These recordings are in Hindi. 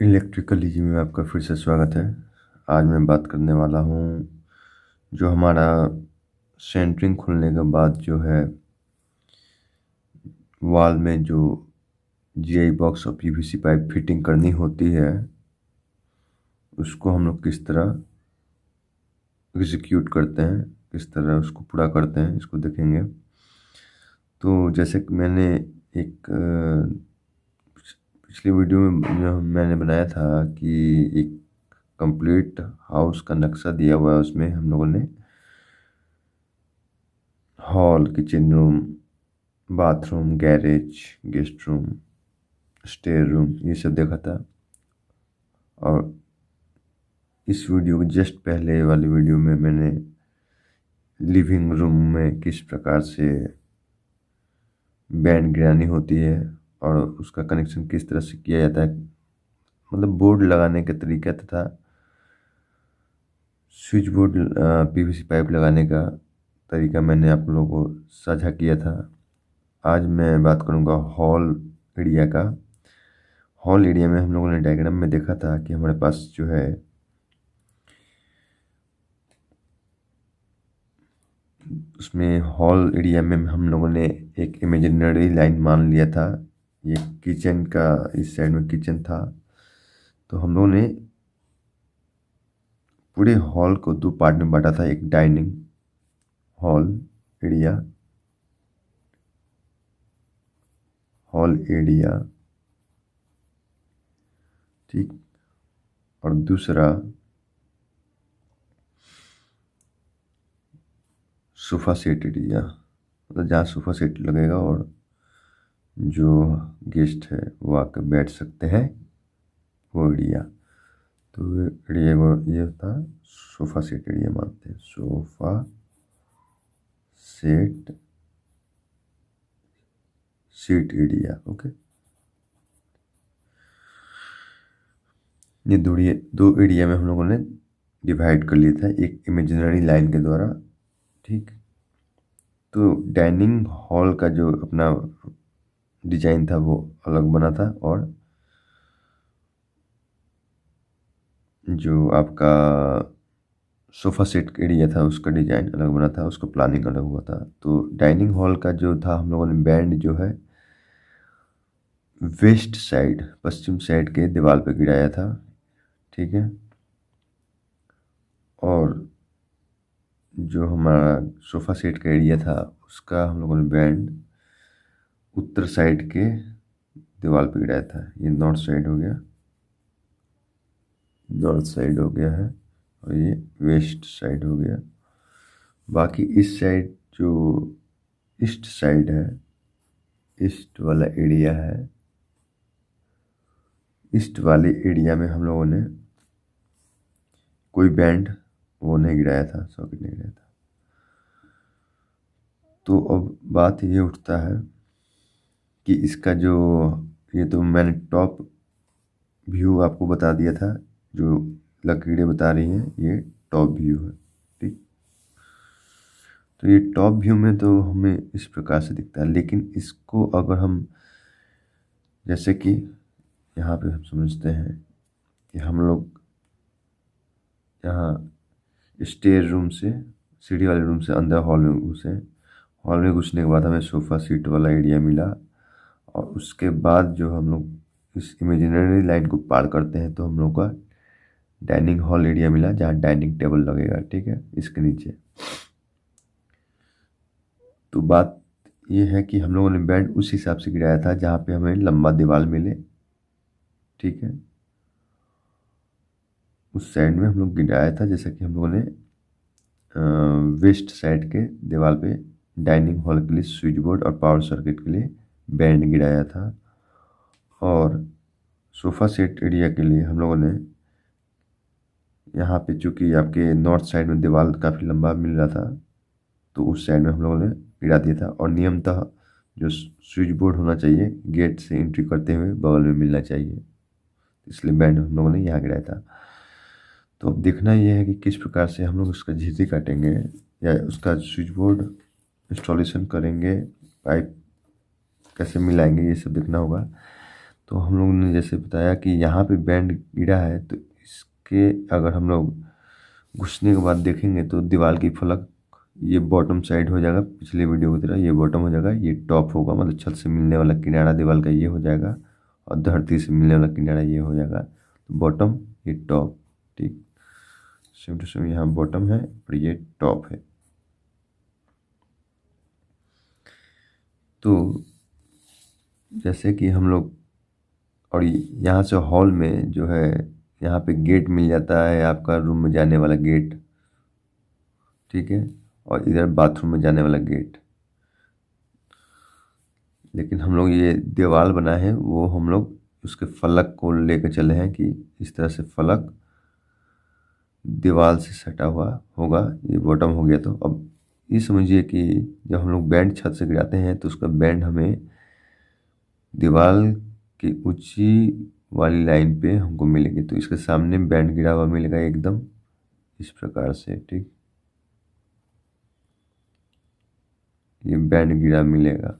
इलेक्ट्रिकल इजी में आपका फिर से स्वागत है। आज मैं बात करने वाला हूँ जो हमारा सेंटरिंग खुलने के बाद जो है वॉल में जो जीआई बॉक्स और पीवीसी पाइप फिटिंग करनी होती है उसको हम लोग किस तरह एग्जीक्यूट करते हैं, किस तरह उसको पूरा करते हैं, इसको देखेंगे। तो जैसे कि मैंने एक पिछली वीडियो में जो मैंने बनाया था कि एक कंप्लीट हाउस का नक्शा दिया हुआ है, उसमें हम लोगों ने hall, kitchen room, bathroom, garage, guest room, stair room ये सब देखा था। और इस वीडियो के जस्ट पहले वाली वीडियो में मैंने लिविंग रूम में किस प्रकार से बैंड गिरानी होती है और उसका कनेक्शन किस तरह से किया जाता है, मतलब बोर्ड लगाने का तरीका तथा स्विच बोर्ड पीवीसी पाइप लगाने का तरीका मैंने आप लोगों को साझा किया था। आज मैं बात करूंगा हॉल एरिया का। हॉल एरिया में हम लोगों ने डायग्राम में देखा था कि हमारे पास जो है उसमें हॉल एरिया में हम लोगों ने एक इमेजिनरी लाइन मान लिया था। ये किचन का, इस साइड में किचन था, तो हम लोगों ने पूरे हॉल को दो पार्ट में बांटा था। एक डाइनिंग हॉल एरिया, ठीक, और दूसरा सोफ़ा सेट एरिया, मतलब जहाँ सोफ़ा सेट लगेगा और जो गेस्ट है वो आकर बैठ सकते हैं, वो एरिया। तो एरिया वो ये होता है सोफ़ा सेट एरिया मानते हैं, sofa set seat area. Okay, ये दो एरिया में हम लोगों ने डिवाइड कर लिया था एक इमेजिनरी लाइन के द्वारा, ठीक। तो डाइनिंग हॉल का जो अपना डिजाइन था वो अलग बना था और जो आपका सोफ़ा सेट एरिया था उसका डिजाइन अलग बना था, उसका प्लानिंग अलग हुआ था। तो डाइनिंग हॉल का जो था हम लोगों ने बैंड जो है वेस्ट साइड, पश्चिम साइड के दीवार पे गिराया था, ठीक है। और जो हमारा सोफ़ा सेट का एरिया था उसका हम लोगों ने बैंड उत्तर साइड के दीवार पे गिराया था। ये नॉर्थ साइड हो गया, नॉर्थ साइड हो गया है, और ये वेस्ट साइड हो गया। बाकी इस साइड जो ईस्ट साइड है, ईस्ट वाला एरिया है, ईस्ट वाले एरिया में हम लोगों ने कोई बैंड वो नहीं गिराया था, सॉकेट नहीं गिराया था। तो अब बात ये उठता है कि इसका जो, ये तो मैंने टॉप व्यू आपको बता दिया था, जो लकीरें बता रही हैं ये टॉप व्यू है, ठीक। तो ये टॉप व्यू में तो हमें इस प्रकार से दिखता है, लेकिन इसको अगर हम जैसे कि यहाँ पे हम समझते हैं कि हम लोग यहाँ स्टेयर रूम से, सीढ़ी वाले रूम से अंदर हॉल में घुसे, हॉल में घुसने के बाद हमें सोफ़ा सीट वाला एरिया मिला, और उसके बाद जो हम लोग इस इमेजिनरी लाइन को पार करते हैं तो हम लोग का डाइनिंग हॉल एरिया मिला जहाँ डाइनिंग टेबल लगेगा, ठीक है, इसके नीचे। तो बात ये है कि हम लोगों ने बेड उस हिसाब से गिराया था जहाँ पे हमें लंबा दीवार मिले, ठीक है। उस साइड में हम लोग गिराया था, जैसा कि हम लोगों ने वेस्ट साइड के दीवार पे डाइनिंग हॉल के लिए स्विच बोर्ड और पावर सर्किट के लिए बैंड गिराया था। और सोफ़ा सेट एरिया के लिए हम लोगों ने यहाँ पे, चूँकि आपके नॉर्थ साइड में दीवार काफ़ी लंबा मिल रहा था, तो उस साइड में हम लोगों ने गिरा दिया था। और नियमतः जो स्विच बोर्ड होना चाहिए गेट से एंट्री करते हुए बगल में मिलना चाहिए, इसलिए बैंड हम लोगों ने यहाँ गिराया था। तो अब देखना यह है कि किस प्रकार से हम लोग उसका झिझी काटेंगे या उसका स्विच बोर्ड इंस्टॉलेशन करेंगे, पाइप कैसे मिलाएंगे, ये सब देखना होगा। तो हम लोगों ने जैसे बताया कि यहाँ पे बैंड गिरा है, तो इसके अगर हम लोग घुसने के बाद देखेंगे तो दीवार की फलक ये बॉटम साइड हो जाएगा, पिछले वीडियो की तरह ये बॉटम हो जाएगा, ये टॉप होगा, मतलब छत से मिलने वाला किनारा दीवार का ये हो जाएगा, और धरती से मिलने वाला किनारा ये हो जाएगा। तो बॉटम, ये टॉप, ठीक सेम टू सेम यहाँ बॉटम है और ये टॉप है। तो जैसे कि हम लोग, और यहाँ से हॉल में जो है यहाँ पे गेट मिल जाता है आपका, रूम में जाने वाला गेट, ठीक है, और इधर बाथरूम में जाने वाला गेट। लेकिन हम लोग ये दीवार बनाए हैं वो हम लोग उसके फलक को लेकर चले हैं कि इस तरह से फलक दीवार से सटा हुआ होगा। ये बॉटम हो गया। तो अब ये समझिए कि जब हम लोग बैंड छत से गिराते हैं तो उसका बैंड हमें दीवार की ऊंची वाली लाइन पे हमको मिलेगी। तो इसके सामने बैंड गिरा हुआ मिलेगा एकदम इस प्रकार से, ठीक, ये बैंड गिरा मिलेगा।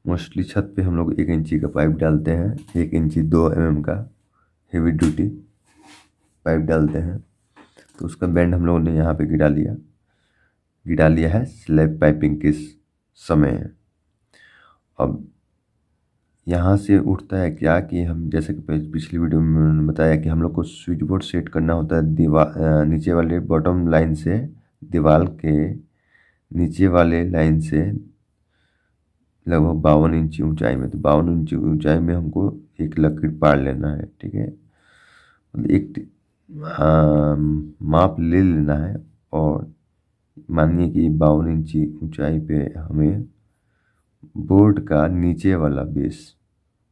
मोस्टली छत पे हम लोग 1 इंची का पाइप डालते हैं, 1 इंची 2 mm का हेवी ड्यूटी पाइप डालते हैं। तो उसका बैंड हम लोगों ने यहाँ पे गिरा लिया है स्लैब पाइपिंग के समय। अब यहाँ से उठता है क्या कि हम जैसे कि पिछली वीडियो में मैंने बताया कि हम लोग को स्विच बोर्ड सेट करना होता है दीवार नीचे वाले बॉटम लाइन से दीवार के नीचे वाले लाइन से लगभग 52 इंची ऊंचाई में। तो 52 इंची ऊंचाई में हमको एक लकीर पार लेना है, ठीक है, मतलब एक माप ले लेना है। और मानिए कि 52 इंची ऊंचाई पे हमें बोर्ड का नीचे वाला बेस,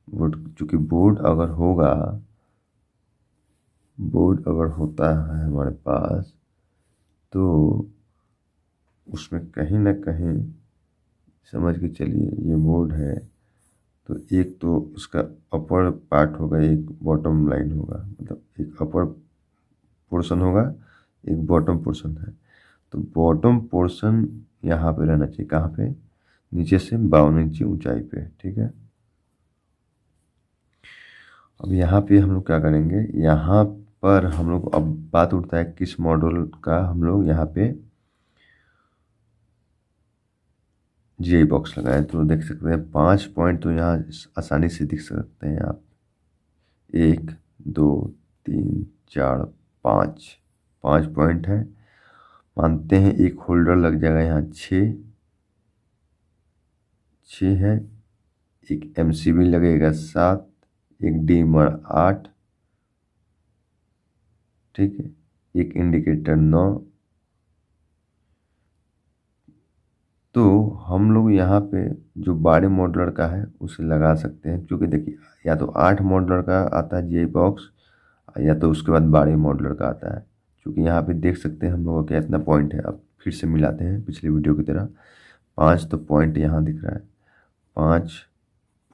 बोर्ड चूँकि बोर्ड अगर होता है हमारे पास तो उसमें कहीं ना कहीं समझ के चलिए ये बोर्ड है, तो एक तो उसका अपर पार्ट होगा, एक बॉटम लाइन होगा, मतलब एक अपर पोर्शन होगा, एक बॉटम पोर्शन है। तो बॉटम पोर्शन यहाँ पे रहना चाहिए, कहाँ पे, नीचे से 52 इंची ऊंचाई पे, ठीक है। अब यहाँ पे हम लोग क्या करेंगे, यहाँ पर हम लोग, अब बात उठता है किस मॉडल का हम लोग यहाँ पे GI बॉक्स लगाएं। तो देख सकते हैं 5 पॉइंट तो यहाँ आसानी से दिख सकते हैं आप, 1 2 3 4 5 पॉइंट है। मानते हैं एक होल्डर लग जाएगा यहाँ 6 है, एक MCB लगेगा 7, एक डिमर 8, ठीक है, एक इंडिकेटर 9। तो हम लोग यहाँ पे जो बड़े मॉडलर का है उसे लगा सकते हैं, क्योंकि देखिए या तो 8 मॉडलर का आता है GI बॉक्स, या तो उसके बाद बड़े मॉडलर का आता है। क्योंकि यहाँ पे देख सकते हैं हम लोगों का इतना पॉइंट है। अब फिर से मिलाते हैं पिछले वीडियो की तरह, 5 तो पॉइंट यहाँ दिख रहा है, 5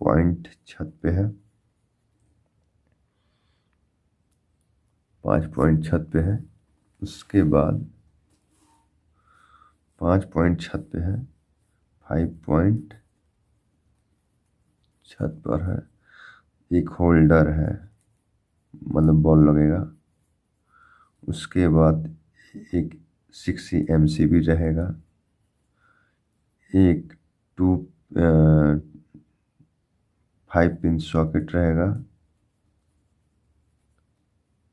पॉइंट छत पे है, 5 पॉइंट छत पे है। उसके बाद 5 पॉइंट छत पे है, 5 पॉइंट छत पर है, एक होल्डर है, मतलब बॉल लगेगा। उसके बाद एक 6 MCB रहेगा, एक 5 पिन सॉकेट रहेगा,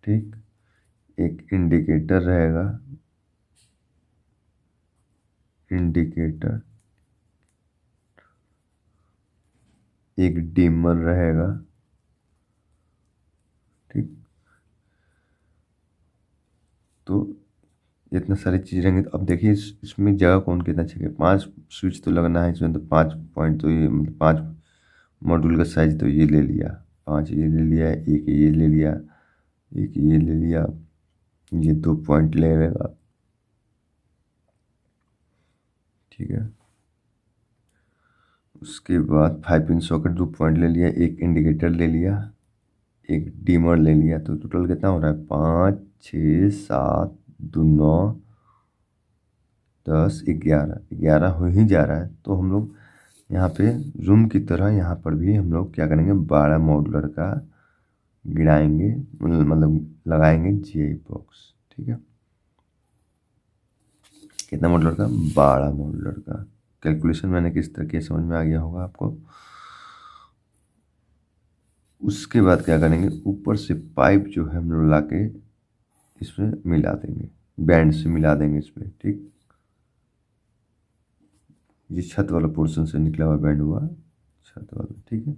ठीक, एक इंडिकेटर रहेगा, एक डिमर रहेगा, ठीक। तो इतना सारी चीज़ रहेंगे। तो अब देखिए इसमें जगह कौन कितना चाहिए, 5 स्विच तो लगना है इसमें, तो 5 पॉइंट तो ये, मतलब 5 मॉड्यूल का साइज तो ये ले लिया, 5 ये ले लिया, एक ये ले लिया, एक ये ले लिया, ये 2 पॉइंट ले लेगा, ठीक है। उसके बाद 5 पिन सॉकेट 2 पॉइंट ले लिया, एक इंडिकेटर ले लिया, एक डिमर ले लिया। तो टोटल कितना हो रहा है, 5 6 7 2 9 10 11 हो ही जा रहा है। तो हम लोग यहाँ पे रूम की तरह यहाँ पर भी हम लोग क्या करेंगे, 12 मॉड्यूलर का गिराएंगे, मतलब लगाएंगे जीआई बॉक्स। ठीक है, कितना मॉड्यूलर का, 12 मॉड्यूलर का। कैलकुलेशन मैंने किस तरह की समझ में आ गया होगा आपको। उसके बाद क्या करेंगे, ऊपर से पाइप जो है हम लोग ला के इसमें मिला देंगे, बैंड से मिला देंगे इसमें। ठीक, ये छत वाला पोर्शन से निकला हुआ बैंड हुआ, छत वाला। ठीक है,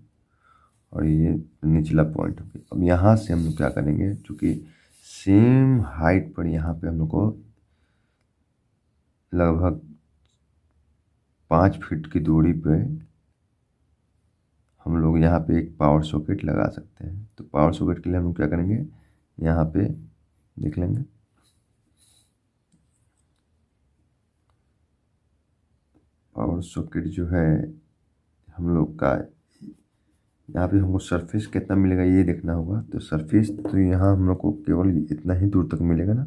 और ये निचला पॉइंट हो गया। अब यहाँ से हम लोग क्या करेंगे, चूँकि सेम हाइट पर यहाँ पे हम लोग को लगभग 5 फीट की दूरी पे हम लोग यहाँ पे एक पावर सॉकेट लगा सकते हैं। तो पावर सॉकेट के लिए हम लोग क्या करेंगे, यहाँ पे देख लेंगे, पावर सॉकेट जो है हम लोग का, यहाँ पे हमको सरफेस कितना मिलेगा ये देखना होगा। तो सरफेस तो यहाँ हम लोग को केवल इतना ही दूर तक मिलेगा ना।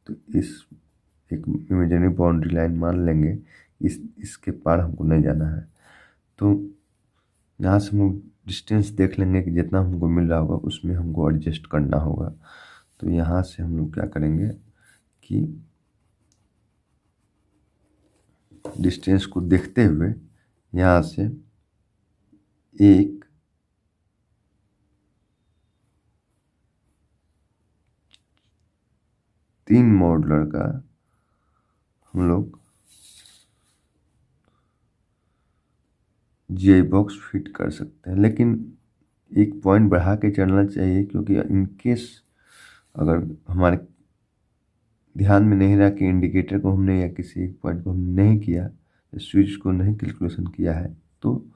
तो इस एक इमेजिनरी बाउंड्री लाइन मान लेंगे, इसके पार हमको नहीं जाना है। तो यहाँ से हम लोग डिस्टेंस देख लेंगे कि जितना हमको मिल रहा होगा उसमें हमको एडजस्ट करना होगा। तो यहाँ से हम लोग क्या करेंगे कि डिस्टेंस को देखते हुए यहाँ से एक 3 मॉड्यूलर का हम लोग जीआई बॉक्स फिट कर सकते हैं। लेकिन एक पॉइंट बढ़ा के चलना चाहिए, क्योंकि इनकेस अगर हमारे ध्यान में नहीं रहा कि इंडिकेटर को हमने या किसी एक पॉइंट को हमने नहीं किया, स्विच को नहीं कैलकुलेशन किया है, तो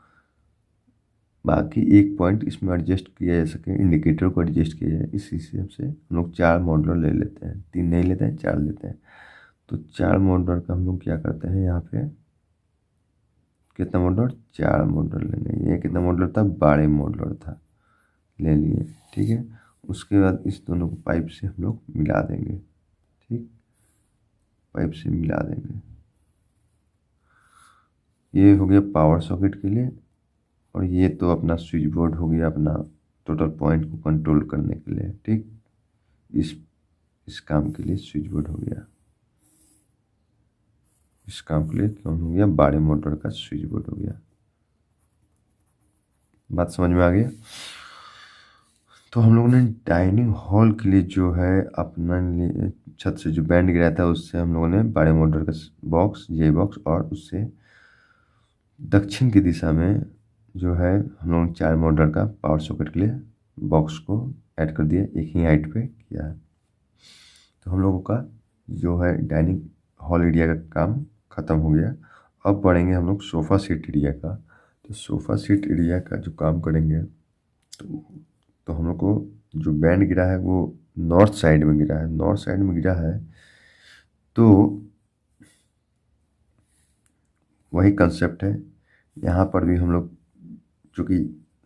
बाकी एक पॉइंट इसमें एडजस्ट किया जा सके, इंडिकेटर को एडजस्ट किया जाए। इस हिसाब से हम लोग 4 मॉड्यूलर ले लेते हैं, 3 नहीं लेते हैं, 4 लेते हैं। तो 4 मॉड्यूलर का हम लोग क्या करते हैं, यहाँ पे कितना मॉड्यूलर, 4 मॉड्यूलर लेंगे। ये कितना मॉड्यूलर था, 12 मॉड्यूलर था, ले लिए। ठीक है, उसके बाद इस दोनों को पाइप से हम लोग मिला देंगे। ठीक, पाइप से मिला देंगे। ये हो गया पावर सॉकेट के लिए, और ये तो अपना स्विच बोर्ड हो गया अपना टोटल पॉइंट को कंट्रोल करने के लिए। ठीक, इस काम के लिए स्विच बोर्ड हो गया, इस काम के लिए कौन हो गया, 12 मोटर का स्विच बोर्ड हो गया। बात समझ में आ गया। तो हम लोगों ने डाइनिंग हॉल के लिए जो है अपना छत से जो बैंड गिराया था, उससे हम लोगों ने 12 मोटर का बॉक्स, जे बॉक्स, और उससे दक्षिण की दिशा में जो है हम लोगों ने 4 मोटर का पावर सॉकेट के लिए बॉक्स को ऐड कर दिया, एक ही हाइट पे किया है। तो हम लोगों का जो है डाइनिंग हॉल एरिया का काम ख़त्म हो गया। अब पढ़ेंगे हम लोग सोफ़ा सीट एरिया का। तो सोफ़ा सीट एरिया का जो काम करेंगे, तो हम लोग को जो बैंड गिरा है वो नॉर्थ साइड में गिरा है, नॉर्थ साइड में गिरा है। तो वही कंसेप्ट है यहाँ पर भी। हम लोग चूँकि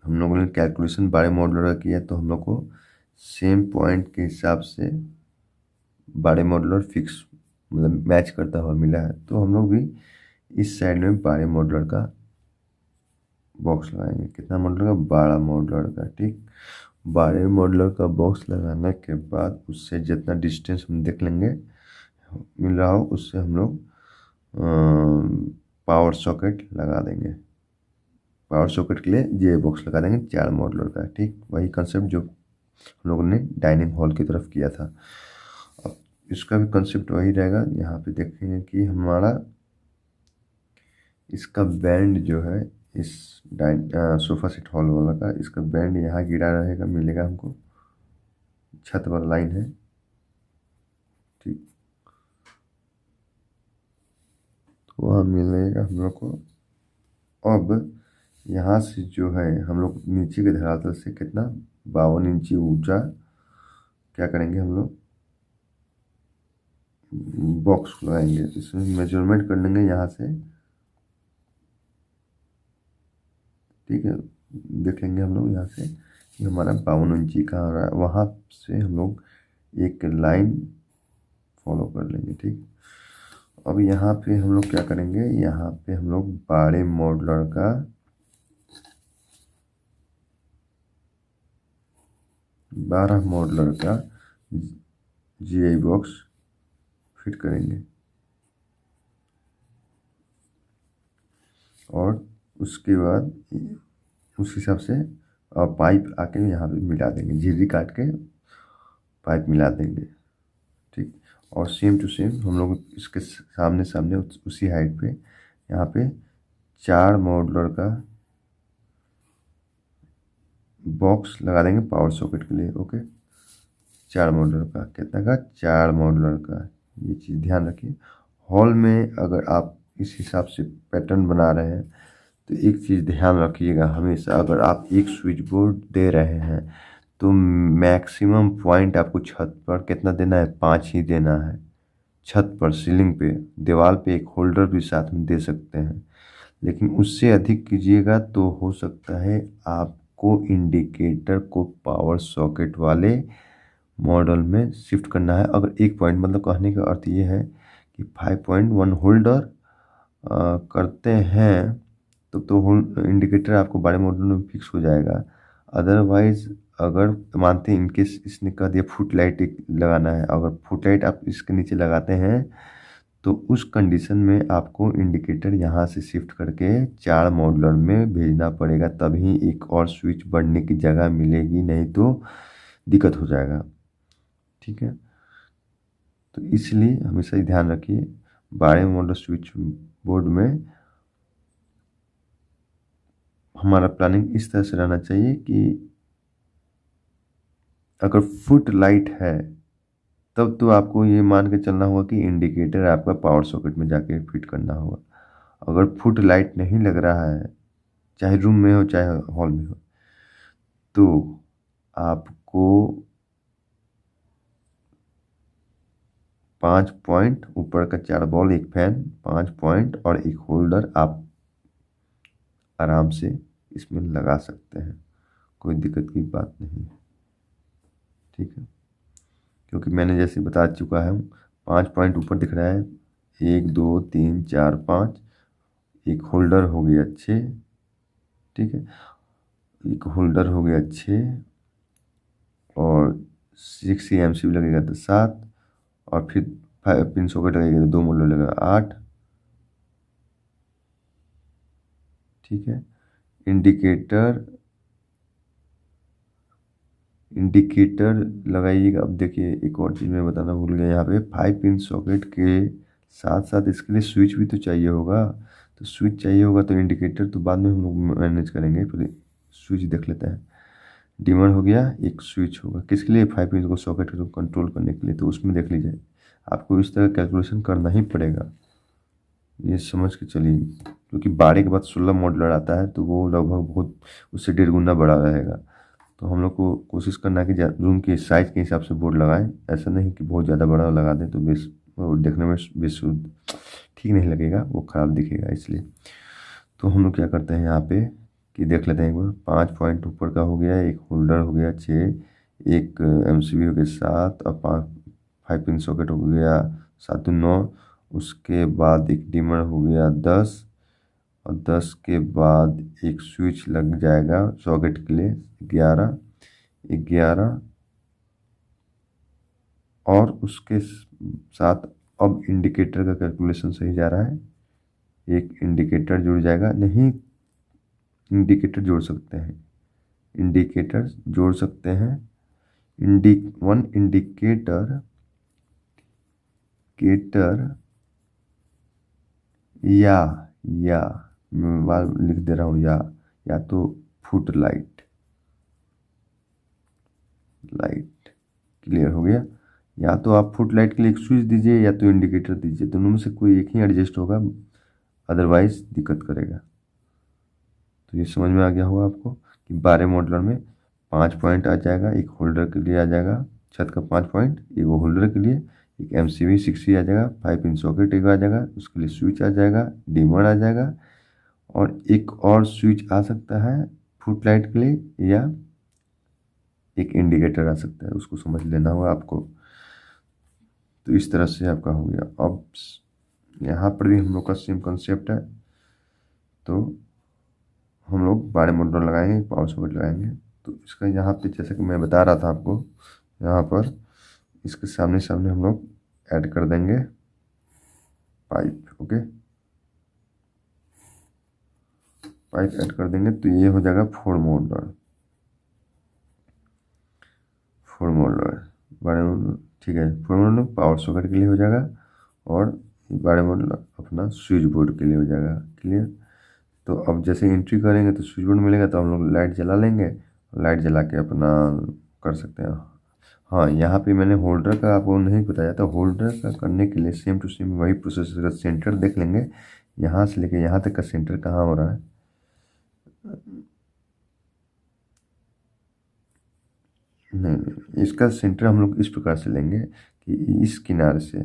हम लोगों ने कैलकुलेशन 12 मॉड्यूलर का किया, तो हम लोग को सेम पॉइंट के हिसाब से 12 मॉड्यूलर फिक्स, मतलब मैच करता हुआ मिला है। तो हम लोग भी इस साइड में 12 मॉड्यूलर का बॉक्स लगाएंगे। कितना मॉड्यूलर का, 12 मॉड्यूलर का। ठीक, 12 मॉड्यूलर का बॉक्स लगाने के बाद उससे जितना डिस्टेंस हम देख लेंगे मिल रहा हो, उससे हम लोग पावर सॉकेट लगा देंगे। पावर सॉकेट के लिए जे बॉक्स लगा देंगे 4 मॉड्यूलर का। ठीक, वही कंसेप्ट जो हम लोगों ने डाइनिंग हॉल की तरफ किया था। अब इसका भी कंसेप्ट वही रहेगा। यहाँ पे देखेंगे कि हमारा इसका बैंड जो है, इस सोफ़ा सेट हॉल वाला का, इसका बैंड यहाँ गिरा रहेगा, मिलेगा हमको, छत वाला लाइन है। ठीक, तो वहाँ मिलेगा हम लोग को। अब यहाँ से जो है हम लोग नीचे के धरातल से कितना, 52 इंची ऊंचा क्या करेंगे हम लोग, बॉक्स लगाएंगे। इसमें मेजरमेंट कर लेंगे यहाँ से। ठीक है, देख लेंगे हम लोग यहाँ से कि हमारा 52 इंची कहाँ आ रहा है, वहाँ से हम लोग एक लाइन फॉलो कर लेंगे। ठीक, अब यहाँ पे हम लोग क्या करेंगे, यहाँ पे हम लोग 12 मॉडलर का GI बॉक्स फिट करेंगे और उसके बाद उस हिसाब से पाइप आके यहाँ पे मिला देंगे, झिर्री काट के पाइप मिला देंगे। ठीक, और सेम टू सेम हम लोग इसके सामने सामने उसी हाइट पे यहाँ पे 4 मॉडलर का बॉक्स लगा देंगे पावर सॉकेट के लिए। ओके, 4 मॉडलर का, कितना का, 4 मॉडलर का, ये चीज़ ध्यान रखिए। हॉल में अगर आप इस हिसाब से पैटर्न बना रहे हैं तो एक चीज़ ध्यान रखिएगा हमेशा, अगर आप एक स्विच बोर्ड दे रहे हैं तो मैक्सिमम पॉइंट आपको छत पर कितना देना है, 5 ही देना है। छत पर, सीलिंग पे, दीवार पे एक होल्डर भी साथ में दे सकते हैं, लेकिन उससे अधिक कीजिएगा तो हो सकता है आपको इंडिकेटर को पावर सॉकेट वाले मॉडल में शिफ्ट करना है। अगर एक पॉइंट, मतलब कहने का अर्थ ये है कि 5.1 होल्डर करते हैं तो इंडिकेटर आपको बड़े मॉडल में फिक्स हो जाएगा। अदरवाइज अगर मानते हैं इनकेस इसने कह दिया फुट लाइट लगाना है, अगर फुट लाइट आप इसके नीचे लगाते हैं तो उस कंडीशन में आपको इंडिकेटर यहाँ से शिफ्ट करके 4 मॉडलर में भेजना पड़ेगा, तभी एक और स्विच बढ़ने की जगह मिलेगी, नहीं तो दिक्कत हो जाएगा। ठीक है, तो इसलिए हमेशा ही ध्यान रखिए 12 मॉडल स्विच बोर्ड में हमारा प्लानिंग इस तरह से रहना चाहिए कि अगर फुट लाइट है तब तो आपको ये मान के चलना होगा कि इंडिकेटर आपका पावर सॉकेट में जाके फिट करना होगा। अगर फुट लाइट नहीं लग रहा है, चाहे रूम में हो चाहे हॉल में हो, तो आपको 5 पॉइंट, ऊपर का 4 बॉल, एक फैन, 5 पॉइंट और एक होल्डर आप आराम से इसमें लगा सकते हैं, कोई दिक्कत की बात नहीं है। ठीक है, क्योंकि मैंने जैसे बता चुका है 5 पॉइंट ऊपर दिख रहा है, 1 2 3 4 5, एक होल्डर हो गया अच्छे। ठीक है, एक होल्डर हो गया अच्छे, और 6 MCB लगेगा तो 7, और फिर 5 पिन सॉकेट लगेगा तो 2 मोल्डर लगेगा 8। ठीक है, इंडिकेटर लगाइएगा। अब देखिए एक और चीज़ मैं बताना भूल गया, यहाँ पे 5 पिन सॉकेट के साथ साथ इसके लिए स्विच भी तो चाहिए होगा, तो स्विच चाहिए होगा तो इंडिकेटर तो बाद में हम लोग मैनेज करेंगे, पहले स्विच देख लेते हैं। डिमर हो गया, एक स्विच होगा किसके लिए, 5 पिन को सॉकेट को कंट्रोल करने के लिए, तो उसमें देख लीजिए आपको इस तरह कैलकुलेशन करना ही पड़ेगा, ये समझ के चलिए, क्योंकि 12 के बाद 16 मॉडल आता है तो वो लगभग बहुत उससे 1.5 गुना बड़ा रहेगा। तो हम लोग को कोशिश करना है कि रूम के साइज़ के हिसाब से बोर्ड लगाएं, ऐसा नहीं कि बहुत ज़्यादा बड़ा लगा दें तो वो देखने में बेसुध ठीक नहीं लगेगा, वो ख़राब दिखेगा। इसलिए तो हम लोग क्या करते हैं यहाँ पे कि देख लेते हैं एक बार, 5 पॉइंट ऊपर का हो गया, एक होल्डर हो गया 6, एक MCB हो गया 7, और 5 पिन सॉकेट हो गया 7 9, उसके बाद एक डिमर हो गया 10, और 10 के बाद एक स्विच लग जाएगा सॉकेट के लिए 11, और उसके साथ अब इंडिकेटर का कैलकुलेशन सही जा रहा है, एक इंडिकेटर जुड़ जाएगा, नहीं इंडिकेटर जोड़ सकते हैं, इंडिकेटर जोड़ सकते हैं, वन इंडिकेटर या मैं बार लिख दे रहा हूँ, या तो फुट लाइट क्लियर हो गया, या तो आप फुट लाइट के लिए एक स्विच दीजिए या तो इंडिकेटर दीजिए, दोनों में से कोई एक ही एडजस्ट होगा, अदरवाइज दिक्कत करेगा। तो ये समझ में आ गया होगा आपको कि 12 मॉडलर में 5 पॉइंट आ जाएगा, एक होल्डर के लिए आ जाएगा छत का 5 पॉइंट, एक होल्डर के लिए, एक MCB 60 आ जाएगा, 5 पिन सॉकेट एक आ जाएगा, उसके लिए स्विच आ जाएगा, डिमर आ जाएगा, और एक और स्विच आ सकता है फुट लाइट के लिए, या एक इंडिकेटर आ सकता है, उसको समझ लेना होगा आपको। तो इस तरह से आपका हो गया। अब यहाँ पर भी हम लोग का सेम कंसेप्ट है। तो हम लोग बड़े मोटर लगाएंगे, पावर सॉकेट लगाएंगे। तो इसका यहाँ पे जैसे कि मैं बता रहा था आपको, यहाँ पर इसके सामने सामने हम लोग ऐड कर देंगे पाइप। ओके, पाइप ऐड कर देंगे तो ये हो जाएगा 4 मोटर, 4 मोटर बड़े मोटर। ठीक है, 4 मोटर पावर सॉकेट के लिए हो जाएगा और बड़े मोटर अपना स्विच बोर्ड के लिए हो जाएगा। क्लियर। तो अब जैसे एंट्री करेंगे तो स्विच बोर्ड मिलेगा, तो हम लोग लाइट जला लेंगे, लाइट जला के अपना कर सकते हैं। हाँ, यहाँ पे मैंने होल्डर का आपको नहीं बताया था। होल्डर का करने के लिए सेम टू सेम वही प्रोसेस का सेंटर देख लेंगे, यहाँ से लेके यहाँ तक का सेंटर कहाँ हो रहा है। नहीं, इसका सेंटर हम लोग इस प्रकार से लेंगे कि इस किनारे से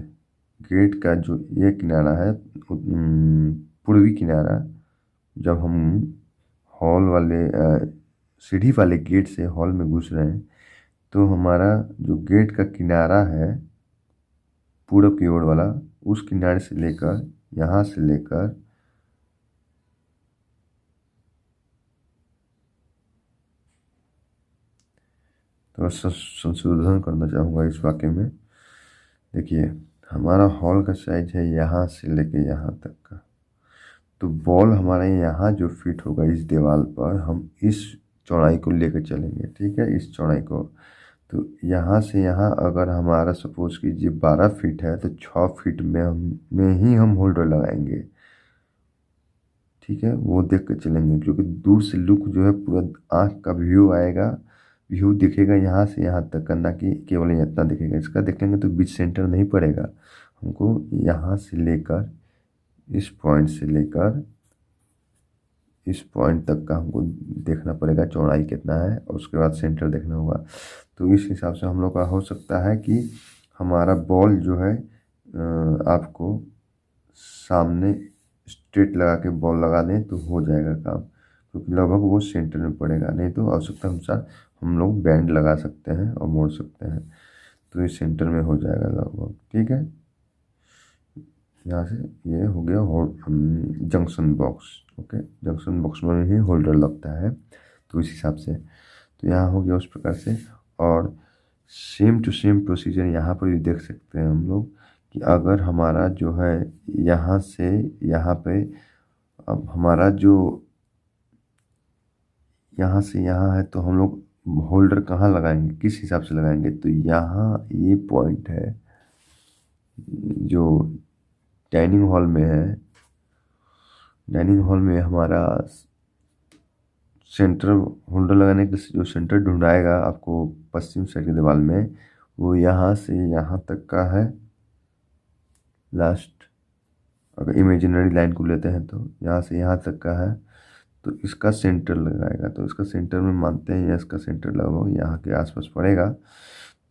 गेट का जो ये किनारा है, पूर्वी किनारा, जब हम हॉल वाले सीढ़ी वाले गेट से हॉल में घुस रहे हैं, तो हमारा जो गेट का किनारा है पूरब की ओर वाला, उस किनारे से लेकर यहाँ से लेकर थोड़ा संशोधन करना चाहूँगा इस वाक्य में। देखिए, हमारा हॉल का साइज है यहाँ से लेके यहाँ तक का, तो बॉल हमारे यहाँ जो फिट होगा इस दीवार पर, हम इस चौड़ाई को लेकर चलेंगे। ठीक है, इस चौड़ाई को। तो यहाँ से यहाँ अगर हमारा सपोज कीजिए 12 फीट है, तो 6 फीट में ही हम होल्डर लगाएंगे। ठीक है, वो देख कर चलेंगे, क्योंकि दूर से लुक जो है पूरा आँख का व्यू आएगा, व्यू दिखेगा यहाँ से यहाँ तक का, ना कि केवल इतना दिखेगा। इसका देख लेंगे तो बीच सेंटर नहीं पड़ेगा हमको, यहाँ से लेकर इस पॉइंट से लेकर इस पॉइंट तक का हमको देखना पड़ेगा चौड़ाई कितना है, और उसके बाद सेंटर देखना होगा। तो इस हिसाब से हम लोग का हो सकता है कि हमारा बॉल जो है आपको सामने स्ट्रेट लगा के बॉल लगा दें तो हो जाएगा काम, क्योंकि लगभग वो सेंटर में पड़ेगा। नहीं तो आवश्यकता अनुसार हम लोग बैंड लगा सकते हैं और मोड़ सकते हैं, तो ये सेंटर में हो जाएगा लगभग। ठीक है, यहाँ से ये हो गया junction box. Okay, junction box में ही होल्डर लगता है, तो इस हिसाब से तो यहाँ हो गया उस प्रकार से। और सेम टू सेम प्रोसीजर यहाँ पर भी देख सकते हैं हम लोग कि अगर हमारा जो है यहाँ से यहाँ पे, अब हमारा जो यहाँ से यहाँ है, तो हम लोग होल्डर कहाँ लगाएंगे, किस हिसाब से लगाएंगे। तो यहाँ ये पॉइंट है जो डाइनिंग हॉल में है, डाइनिंग हॉल में हमारा सेंटर होल्डर लगाने के जो सेंटर ढूंढाएगा आपको पश्चिम साइड के दीवार में, वो यहाँ से यहाँ तक का है लास्ट। अगर इमेजिनरी लाइन को लेते हैं तो यहाँ से यहाँ तक का है, तो इसका सेंटर लगाएगा। तो इसका सेंटर में मानते हैं, या इसका सेंटर लगभग यहाँ के आसपास पड़ेगा।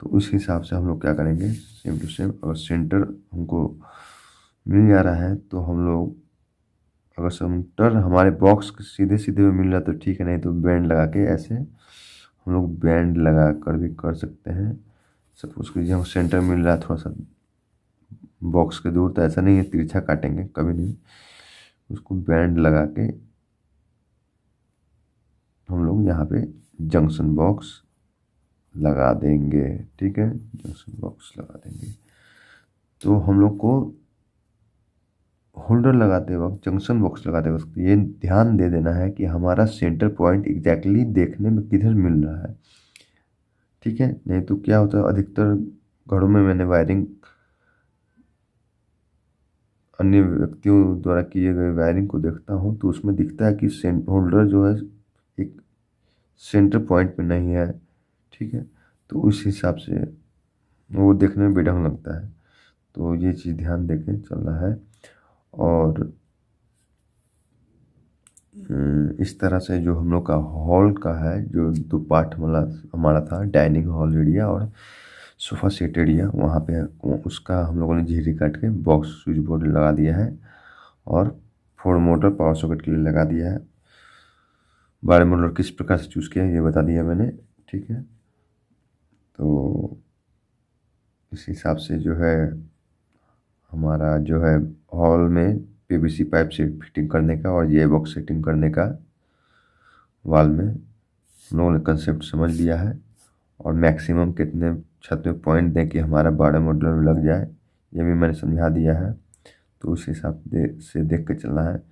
तो उस हिसाब से हम लोग क्या करेंगे, सेम टू सेम। अगर सेंटर हमको मिल जा रहा है तो हम लोग, अगर सेंटर हमारे बॉक्स के सीधे सीधे में मिल रहा है तो ठीक है, नहीं तो बैंड लगा के ऐसे हम लोग बैंड लगा कर भी कर सकते हैं। सपोज कीजिए हम सेंटर मिल रहा है थोड़ा सा बॉक्स के दूर, तो ऐसा नहीं है तिरछा काटेंगे कभी नहीं, उसको बैंड लगा के हम लोग यहाँ पे जंक्शन बॉक्स लगा देंगे। ठीक है, जंक्शन बॉक्स लगा देंगे। तो हम लोग को होल्डर लगाते वक्त, जंक्शन बॉक्स लगाते वक्त ये ध्यान दे देना है कि हमारा सेंटर पॉइंट एग्जैक्टली देखने में किधर मिल रहा है। ठीक है, नहीं तो क्या होता है, अधिकतर घरों में मैंने वायरिंग अन्य व्यक्तियों द्वारा किए गए वायरिंग को देखता हूँ, तो उसमें दिखता है कि होल्डर जो है एक सेंटर पॉइंट पे नहीं है। ठीक है, तो उस हिसाब से वो देखने में बेढंग लगता है। तो ये चीज़ ध्यान देके चलना है। और इस तरह से जो हम लोग का हॉल का है, जो 2 पार्ट हमारा था, डाइनिंग हॉल एरिया और सोफ़ा सेट एरिया, वहाँ पे उसका हम लोगों ने झिरी काट के बॉक्स स्विच बोर्ड लगा दिया है, और 4 मोटर पावर सॉकेट के लिए लगा दिया है। 12 मोटर किस प्रकार से चूज़ किया ये बता दिया मैंने। ठीक है, तो इस हिसाब से जो है हमारा जो है हॉल में पीवीसी पाइप से फिटिंग करने का और ये बॉक्स सेटिंग करने का वॉल में हम लोगों ने कंसेप्ट समझ लिया है। और मैक्सिमम कितने छत में पॉइंट दें कि हमारा 12 मॉड्यूलर में लग जाए, ये भी मैंने समझा दिया है। तो उस हिसाब से देख के चलना है।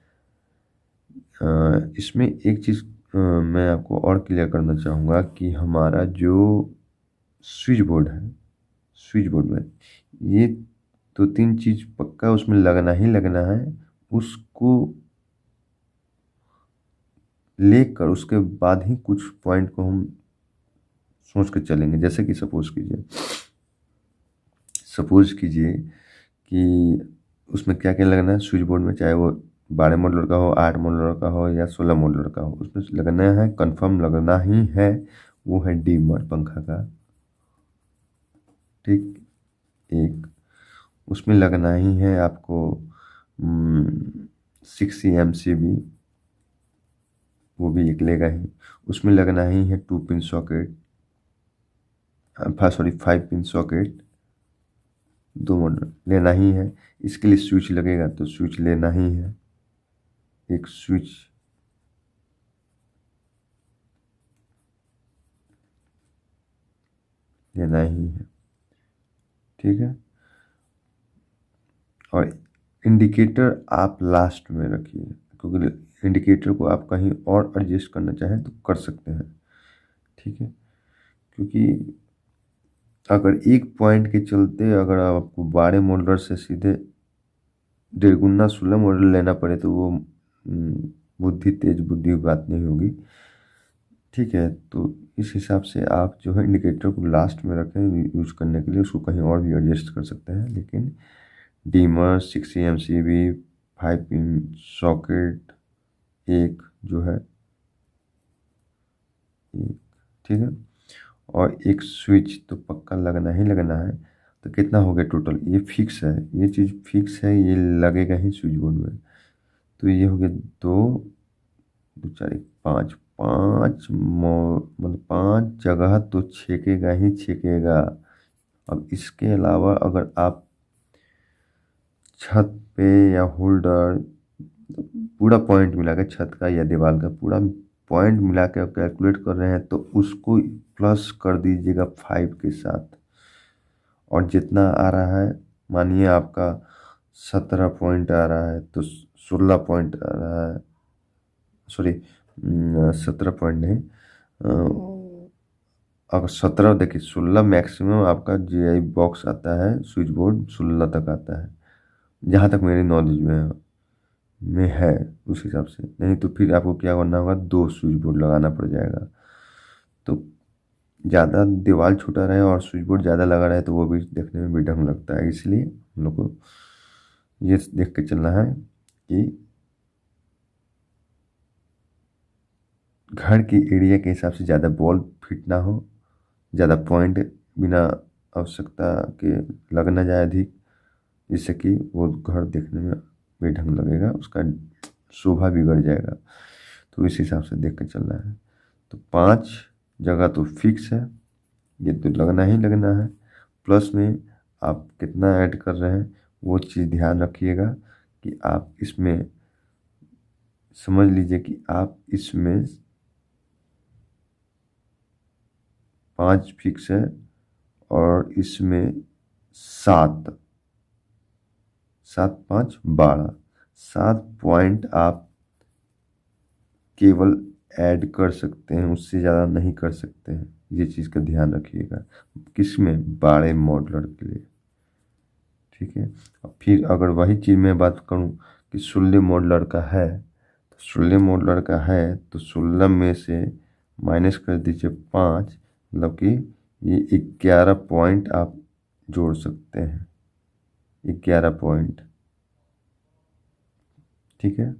इसमें एक चीज़ मैं आपको और क्लियर करना चाहूँगा कि हमारा जो स्विच बोर्ड है, स्विच बोर्ड में ये 2-3 चीज़ पक्का उसमें लगना ही लगना है। उसको लेकर उसके बाद ही कुछ पॉइंट को हम सोच कर चलेंगे। जैसे कि सपोज कीजिए कि उसमें क्या क्या लगना है स्विच बोर्ड में, चाहे वो 12 मॉडुलर का हो, 8 मॉडुलर का हो या 16 मॉडुलर का हो, उसमें लगना है, कंफर्म लगना ही है, वो है डीमर पंखा का। ठीक, एक उसमें लगना ही है आपको 6 MCB, वो भी एक लेगा ही। उसमें लगना ही है 2 pin socket, sorry 5 pin socket, 2 model लेना ही है। इसके लिए स्विच लगेगा तो स्विच लेना ही है, एक स्विच लेना ही है। ठीक है, और इंडिकेटर आप लास्ट में रखिए, क्योंकि इंडिकेटर को आप कहीं और एडजस्ट करना चाहें तो कर सकते हैं। ठीक है, क्योंकि अगर एक पॉइंट के चलते अगर आपको 12 मॉडुलर से सीधे 1.5 16 मॉडल लेना पड़े तो वो तेज बुद्धि की बात नहीं होगी। ठीक है, तो इस हिसाब से आप जो है इंडिकेटर को लास्ट में रखें यूज़ करने के लिए, उसको कहीं और भी एडजस्ट कर सकते हैं। लेकिन डीमर 6 MCB 5 पिन सॉकेट एक जो है एक, ठीक है, और एक स्विच तो पक्का लगना ही लगना है। तो कितना हो गया टोटल, ये फिक्स है, ये चीज़ फिक्स है, ये लगेगा ही स्विच बोर्ड में। तो ये हो गया 2 2 4 1 5 5 मतलब 5 जगह तो छेकेगा ही छेकेगा। अब इसके अलावा अगर आप छत पे या होल्डर पूरा पॉइंट मिला के, छत का या दीवार का पूरा पॉइंट मिला के कैलकुलेट कर रहे हैं तो उसको प्लस कर दीजिएगा 5 के साथ। और जितना आ रहा है, मानिए आपका 17 पॉइंट आ रहा है तो 16 पॉइंट आ रहा है, सॉरी 17 पॉइंट नहीं, अगर 17 देखिए 16 मैक्सिमम आपका GI बॉक्स आता है, स्विच बोर्ड 16 तक आता है जहाँ तक मेरी नॉलेज में है। उस हिसाब से नहीं तो फिर आपको क्या करना होगा, 2 स्विच बोर्ड लगाना पड़ जाएगा। तो ज़्यादा दीवार छोटा रहे और स्विच बोर्ड ज़्यादा लगा रहे तो वो भी देखने में भी ढंग लगता है। इसलिए हम लोग को ये देख के चलना है कि घर की एरिया के हिसाब से ज़्यादा बॉल फिट ना हो, ज़्यादा पॉइंट बिना आवश्यकता के लग ना जाए अधिक, जिससे कि वो घर देखने में बेढंग लगेगा, उसका शोभा बिगड़ जाएगा। तो इस हिसाब से देख के चलना है। तो 5 जगह तो फिक्स है, ये तो लगना ही लगना है। प्लस में आप कितना ऐड कर रहे हैं वो चीज़ ध्यान रखिएगा कि आप इसमें समझ लीजिए कि आप इसमें 5 फिक्स है और इसमें 7 7 5 12 7 पॉइंट आप केवल ऐड कर सकते हैं, उससे ज़्यादा नहीं कर सकते हैं। ये चीज़ का ध्यान रखिएगा, किसमें 12 मॉडुलर के लिए। ठीक है, और फिर अगर वही चीज़ मैं बात करूं कि 16 मॉडुलर का है, तो 16 मॉडुलर का है तो 16 में से माइनस कर दीजिए 5, मतलब कि ये 11 पॉइंट आप जोड़ सकते हैं, 11 पॉइंट। ठीक है,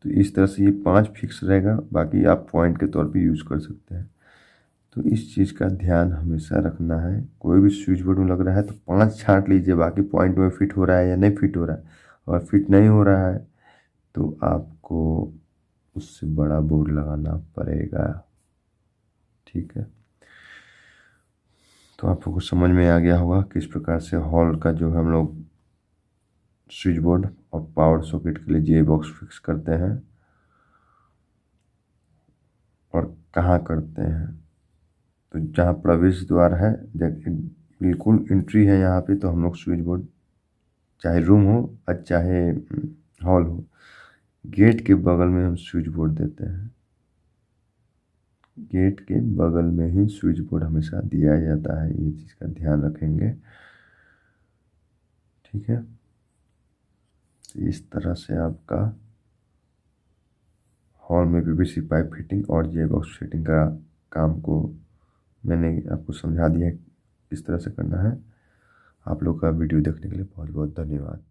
तो इस तरह से ये 5 फिक्स रहेगा, बाकी आप पॉइंट के तौर पे यूज़ कर सकते हैं। तो इस चीज़ का ध्यान हमेशा रखना है। कोई भी स्विच बोर्ड में लग रहा है तो 5 छांट लीजिए, बाकी पॉइंट में फिट हो रहा है या नहीं फिट हो रहा है। और फिट नहीं हो रहा है तो आपको उससे बड़ा बोर्ड लगाना पड़ेगा। ठीक है, तो आप लोगों को समझ में आ गया होगा किस प्रकार से हॉल का जो हम लोग स्विच बोर्ड और पावर सॉकेट के लिए जे बॉक्स फिक्स करते हैं और कहाँ करते हैं। तो जहाँ प्रवेश द्वार है, बिल्कुल एंट्री है यहाँ पे, तो हम लोग स्विच बोर्ड, चाहे रूम हो और चाहे हॉल हो, गेट के बगल में हम स्विच बोर्ड देते हैं। गेट के बगल में ही स्विच बोर्ड हमेशा दिया जाता है, ये चीज़ का ध्यान रखेंगे। ठीक है, तो इस तरह से आपका हॉल में पीवीसी पाइप फिटिंग और जे बॉक्स फिटिंग का काम को मैंने आपको समझा दिया है किस तरह से करना है। आप लोग का वीडियो देखने के लिए बहुत बहुत धन्यवाद।